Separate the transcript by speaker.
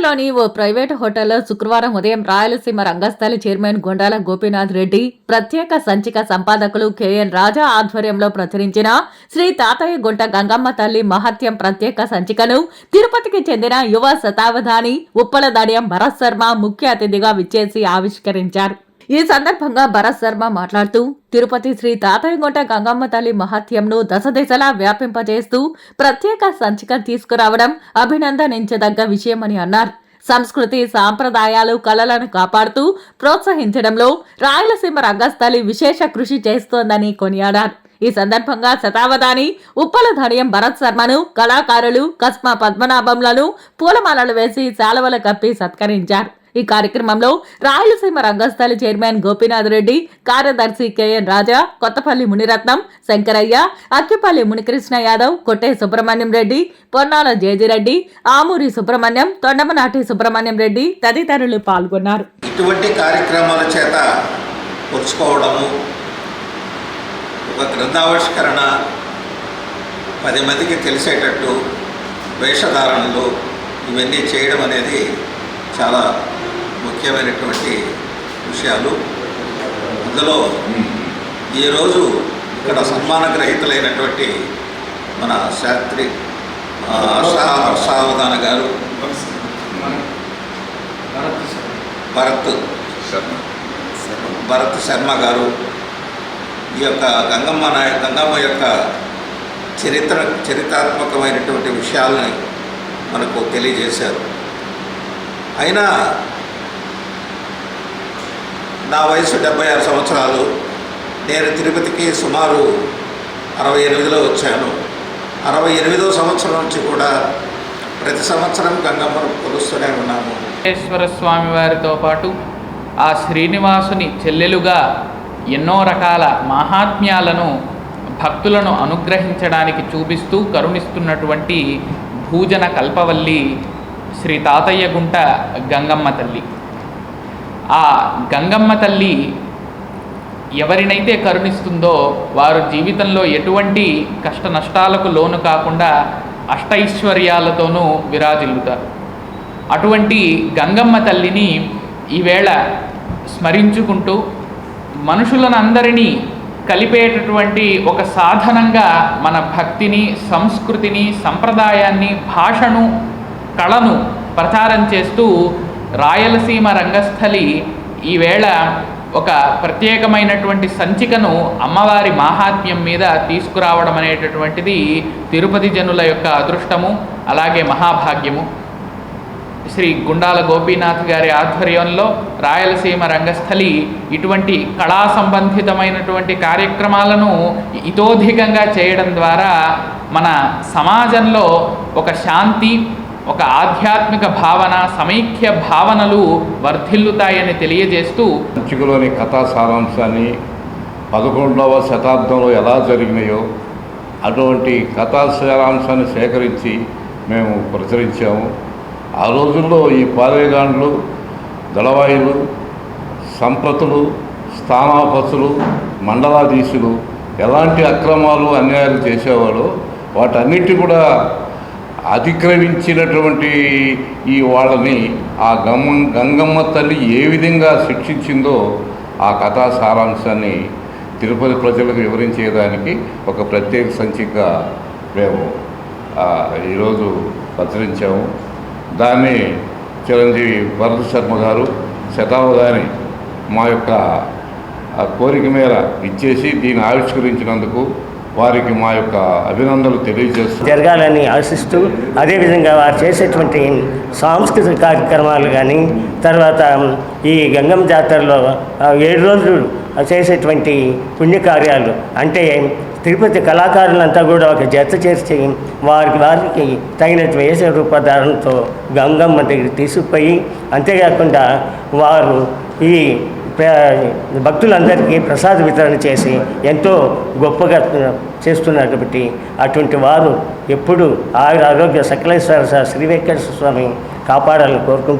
Speaker 1: తిరుపతిలోని ఓ ప్రైవేటు హోటల్లో శుక్రవారం ఉదయం రాయలసీమ రంగస్థలి చైర్మన్ గుండాల గోపీనాథ్ రెడ్డి ప్రత్యేక సంచిక సంపాదకులు కెఎన్ రాజా ఆధ్వర్యంలో ప్రచురించిన శ్రీ తాతయ్య గుంట గంగమ్మ తల్లి మహత్యం ప్రత్యేక సంచికను తిరుపతికి చెందిన యువ శతావధాని ఉప్పలదడియం భరత్ శర్మ ముఖ్య అతిథిగా విచ్చేసి ఆవిష్కరించారు. ఈ సందర్భంగా భరత్ శర్మ మాట్లాడుతూ తిరుపతి శ్రీ తాతయ్యగుంట గంగమ్మ తల్లి మహత్యంను దశదిశలా వ్యాపింపజేస్తూ ప్రత్యేక సంచిక తీసుకురావడం అభినందనించదగ్గ విషయమని అన్నారు. సంస్కృతి సాంప్రదాయాలు కళలను కాపాడుతూ ప్రోత్సహించడంలో రాయలసీమ రంగస్థలి విశేష కృషి చేస్తోందని కొనియాడారు. ఈ సందర్భంగా శతావధాని ఉప్పలదడియం భరత్ శర్మను కళాకారులు కస్మా పద్మనాభంలను పూలమాలలు వేసి శాలువలు కప్పి సత్కరించారు. ఈ కార్యక్రమంలో రాయలసీమ రంగస్థలి చైర్మన్ గోపీనాథ్ రెడ్డి, కార్యదర్శి కెఎన్ రాజా, కొత్తపల్లి మునిరత్నం, శంకరయ్య, అక్కిపల్లి మునికృష్ణ యాదవ్, కొట్టే సుబ్రహ్మణ్యం రెడ్డి, పొన్నాల జేజిరెడ్డి, ఆమూరి సుబ్రహ్మణ్యం, తొండమనాటి సుబ్రహ్మణ్యం రెడ్డి తదితరులు పాల్గొన్నారు.
Speaker 2: ఇటువంటి కార్యక్రమాల చేత పుచ్చుకోవడము, ఒక గ్రంథావిష్కరణ 10 మందికి తెలిసేటట్టు వేషధారణలు ఇవన్నీ చేయడం అనేది చాలా ముఖ్యమైనటువంటి విషయాలు. అందులో ఈరోజు ఇక్కడ సన్మాన గ్రహీతలైనటువంటి మన శాస్త్రి సావధాన గారు భరత్ శర్మ గారు ఈ యొక్క గంగమ్మ యొక్క చరిత్రాత్మకమైనటువంటి విషయాలని మనకు తెలియజేశారు. అయినా నా వయసు 76 సంవత్సరాలు. నేను తిరుపతికి సుమారు 68లో వచ్చాను. 68వ సంవత్సరం నుంచి కూడా ప్రతి సంవత్సరం గంగమ్మను కొలుస్తూనే ఉన్నాము.
Speaker 3: వెంకటేశ్వర స్వామి వారితో పాటు ఆ శ్రీనివాసుని చెల్లెలుగా ఎన్నో రకాల మహాత్మ్యాలను భక్తులను అనుగ్రహించడానికి చూపిస్తూ కరుణిస్తున్నటువంటి భూజన కల్పవల్లి శ్రీ తాతయ్య గుంట గంగమ్మ తల్లి. ఆ గంగమ్మ తల్లి ఎవరినైతే కరుణిస్తుందో వారు జీవితంలో ఎటువంటి కష్ట నష్టాలకు లోను కాకుండా అష్టైశ్వర్యాలతోనూ విరాజిల్లుతారు. అటువంటి గంగమ్మ తల్లిని ఈవేళ స్మరించుకుంటూ మనుషులనందరినీ కలిపేటటువంటి ఒక సాధనంగా మన భక్తిని, సంస్కృతిని, సంప్రదాయాన్ని, భాషను, కళను ప్రచారం చేస్తూ రాయలసీమ రంగస్థలి ఈవేళ ఒక ప్రత్యేకమైనటువంటి సంచికను అమ్మవారి మాహాత్మ్యం మీద తీసుకురావడం అనేటటువంటిది తిరుపతి జనుల యొక్క అదృష్టము, అలాగే మహాభాగ్యము. శ్రీ గుండాల గోపీనాథ్ గారి ఆధ్వర్యంలో రాయలసీమ రంగస్థలి ఇటువంటి కళా సంబంధితమైనటువంటి కార్యక్రమాలను ఇతోధికంగా చేయడం ద్వారా మన సమాజంలో ఒక శాంతి, ఒక ఆధ్యాత్మిక భావన, సమైక్య భావనలు వర్ధిల్లుతాయని తెలియజేస్తూ
Speaker 4: సంచికలోని కథా సారాంశాన్ని 11వ శతాబ్దంలో ఎలా జరిగినాయో అటువంటి కథా సారాంశాన్ని సేకరించి మేము ప్రచురించాము. ఆ రోజుల్లో ఈ పాలేగాండ్లు, దళవాయిలు, సంప్రతులు, స్థానాపతులు, మండలాధీశులు ఎలాంటి అక్రమాలు అన్యాయాలు చేసేవాడో వాటన్నిటి కూడా అతిక్రమించినటువంటి ఈ వాళ్ళని ఆ గంగమ్మ తల్లి ఏ విధంగా శిక్షించిందో ఆ కథా సారాంశాన్ని తిరుపతి ప్రజలకు వివరించేదానికి ఒక ప్రత్యేక సంచిక మేము ఈరోజు ప్రచురించాము. దాన్ని చిరంజీవి భరత్ శర్మ గారు శతావధాని మా యొక్క కోరిక మేర ఇచ్చేసి దీన్ని ఆవిష్కరించినందుకు వారికి మా యొక్క అభినందనలు తెలియజేస్తూ
Speaker 5: జరగాలని ఆశిస్తూ, అదేవిధంగా వారు చేసేటువంటి సాంస్కృతిక కార్యక్రమాలు కానీ, తర్వాత ఈ గంగమ్మ జాతరలో 7 రోజులు చేసేటువంటి పుణ్యకార్యాలు అంటే తిరుపతి కళాకారులంతా కూడా ఒక జత చేర్చి వారికి తగినట్టు వేష రూపధారణతో గంగమ్మ దగ్గర తీసుకుపోయి, అంతేకాకుండా వారు ఈ భక్తులందరికీ ప్రసాద వితరణ చేసి ఎంతో గొప్పగా చేస్తున్నారు. కాబట్టి అటువంటి వారు ఎప్పుడు ఆరోగ్య సకలేశ్వర శ్రీ వెంకటేశ్వర స్వామి కాపాడాలని కోరుకుంటున్నారు.